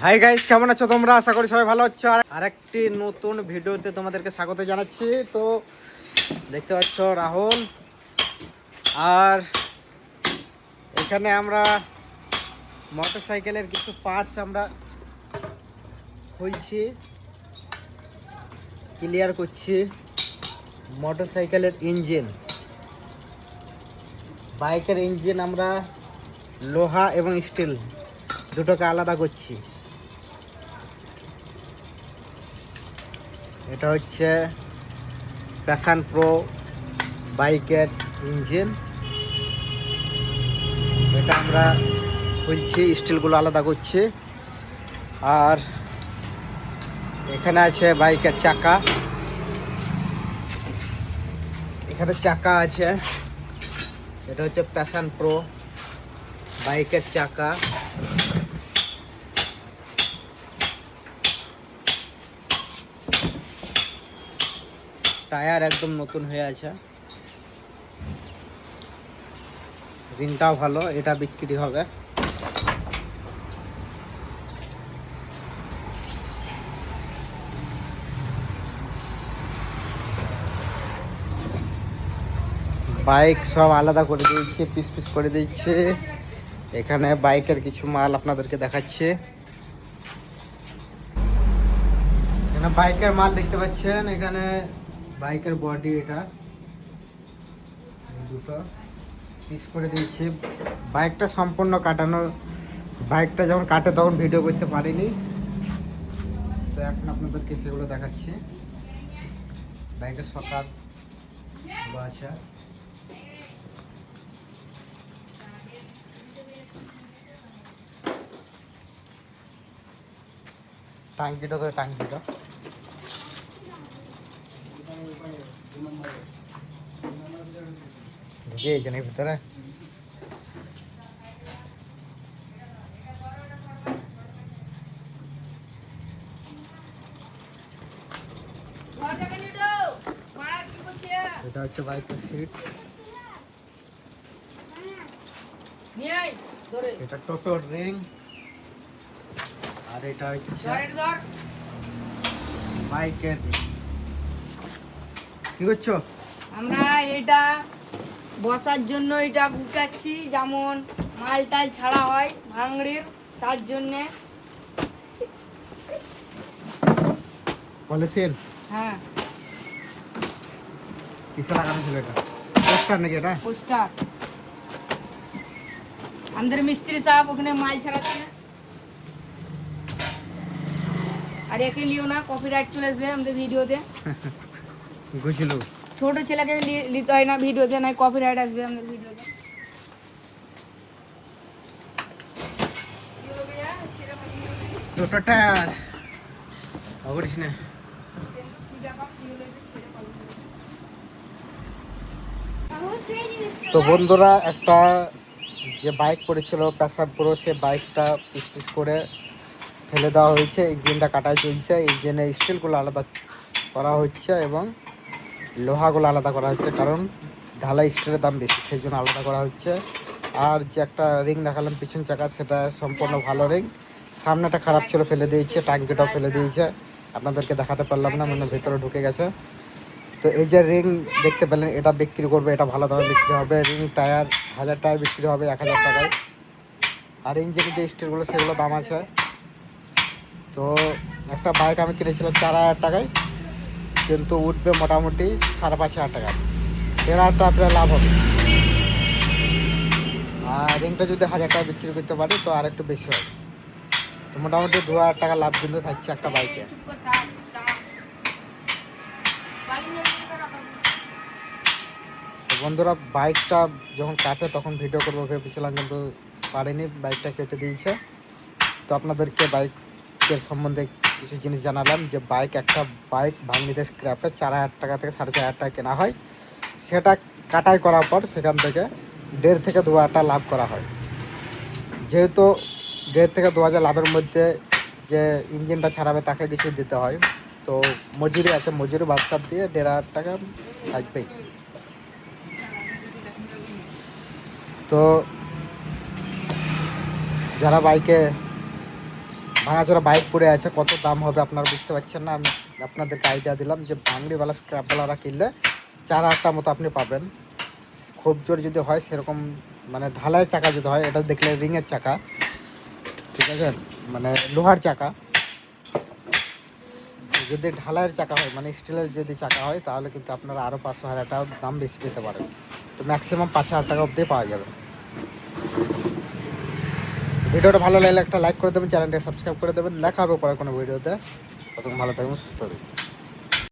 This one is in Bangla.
হাই গাইস, কেমন আছো তোমরা? আশা করি সবাই ভালো আছো। আর আরেকটি নতুন ভিডিওতে তোমাদেরকে স্বাগত জানাচ্ছি। তো দেখতে পাচ্ছ রাহুল, আর এখানে আমরা মোটরসাইকেলের কিছু পার্টস আমরা খুলছি, ক্লিয়ার করছি। মোটরসাইকেলের ইঞ্জিন, বাইকের ইঞ্জিন আমরা লোহা এবং স্টিল দুটোকে আলাদা করছি। এটা হচ্ছে প্যাশন প্রো বাইকের ইঞ্জিন। এটা আমরা খুলছি, স্টিলগুলো আলাদা করছি। আর এখানে আছে বাইকের চাকা, এখানে চাকা আছে। এটা হচ্ছে প্যাশন প্রো বাইকের চাকা। টায়ার একদম নতুন হয়ে আছে, রিংটাও ভালো। এটা বিক্রি হবে। বাইক সব আলাদা করে দিয়েছে, পিস পিস করে দিয়েছে। এখানে বাইকের কিছু মাল আপনাদেরকে দেখাচ্ছে। এখানে বাইকের মাল দেখতে পাচ্ছেন। এখানে বাইকের বডি, এটা দুটো পিস করে দিয়েছে। বাইকটা সম্পূর্ণ কাটানো। বাইকটা যখন কাটে তখন ভিডিও করতে পারিনি, তো এখন আপনাদেরকে সেগুলো দেখাচ্ছি। বাইকের সকার আছে, টাঙ্কিটা করে টাঙ্কিটা ঢুকিয়েছে নাকি ভিতরে। এটা হচ্ছে বাইকের সিট, এটা টোটোর রিং, আর এটা হচ্ছে বাইকের রিং। কি করছো? আমরা এটা বসার জন্য এটা গুটাচ্ছি, যেমন মাল টাল ছাড়া হয় ভাঙড়ির, তার জন্য। পলিথিন? হ্যাঁ। কিসে লাগানো ছিল এটা? পোস্টার নাকি এটা? পোস্টার। আমাদের মিস্ত্রি সাহেব ওখানে মাল ছাড়াচ্ছে। আর একে লিও না, কপিরাইট চলে আসবে আমাদের ভিডিওতে। বুঝলো, ছোট ছেলেকে নিতে হয় না ভিডিওতে, নাই কপিরাইট আসবে আমাদের ভিডিওতে। টোটো টায়ার অবরিস না। তো বন্ধুরা, একটা যে বাইক পড়েছিল প্যাশন প্রো, সে বাইকটা পিস পিস করে ফেলে দেওয়া হয়েছে। ইঞ্জিনটা কাটাই চলছে, ইঞ্জিনের স্টিলগুলো আলাদা করা হচ্ছে এবং লোহাগুলো আলাদা করা হচ্ছে, কারণ ঢালাই স্টিলের দাম বেশি, সেই জন্য আলাদা করা হচ্ছে। আর যে একটা রিং দেখালাম পিছন চাকা, সেটা সম্পূর্ণ ভালো রিং। সামনেটা খারাপ ছিল, ফেলে দিয়েছে। টাঙ্কিটাও ফেলে দিয়েছে, আপনাদেরকে দেখাতে পারলাম না, মানে ভেতরে ঢুকে গেছে। তো এই যে রিং দেখতে পেলেন, এটা বিক্রি করবে, এটা ভালো দামে বিক্রি হবে। রিং টায়ার 1000 টাকায় বিক্রি হবে, 1000 টাকায়। আর ইঞ্জিনের যে স্টিলগুলো সেগুলো দাম আছে। তো একটা বাইক আমি কিনেছিলাম 4000 টাকায়, কিন্তু উঠবে মোটামুটি 5500 টাকা। 1500 টাকা আপনার লাভ হবে। আর রিংটা যদি 1000 টাকা বিক্রি করতে পারি তো আর একটু বেশি হবে। তো মোটামুটি 2000 টাকা লাভ কিন্তু থাকছে একটা বাইকে। তো বন্ধুরা, বাইকটা যখন কাটে তখন ভিডিও করবো ভেবেছিলাম, কিন্তু পারিনি, বাইকটা কেটে দিয়েছে। তো আপনাদেরকে বাইকের সম্বন্ধে কিছু জিনিস জানালাম, যে একটা বাইক ভাঙনিতে স্ক্র্যাপে 4000 টাকা থেকে 4500 টাকা কেনা হয়। সেটা কাটাই করার পর সেখান থেকে 1500 থেকে 2000 টাকা লাভ করা হয়। যেহেতু 1500 থেকে 2000 লাভের মধ্যে যে ইঞ্জিনটা ছাড়াবে তাকে কিছু দিতে হয়, তো মজুরি আছে, মজুরি বাদ দিয়ে 1500 টাকা থাকবেই। তো যারা বাইকে ভাঙাচোরা বাইক পড়ে আছে, কত দাম হবে আপনারা বুঝতে পারছেন না। আমি আপনাদেরকে আইডিয়া দিলাম যে ভাঙড়িওয়ালা স্ক্র্যাপওয়ালারা কিনলে 4-8টা মতো আপনি পাবেন। খুব জোর যদি হয় সেরকম, মানে ঢালাই চাকা যদি হয়, এটা দেখলে রিংয়ের চাকা, ঠিক আছে, মানে লোহার চাকা। যদি ঢালাইয়ের চাকা হয়, মানে স্টিলের যদি চাকা হয়, তাহলে কিন্তু আপনারা আরও 500-1000 টাকা দাম বেশি পেতে পারেন। তো ম্যাক্সিমাম 5,000 টাকা অবধি পাওয়া যাবে। ভিডিওটা ভালো লাগলে একটা লাইক করে দেবেন, চ্যানেলটা সাবস্ক্রাইব করে দেবেন। দেখা হবে পরে কোনো ভিডিওতে। ততক্ষণ ভালো থাকবেন, সুস্থ থাকবেন।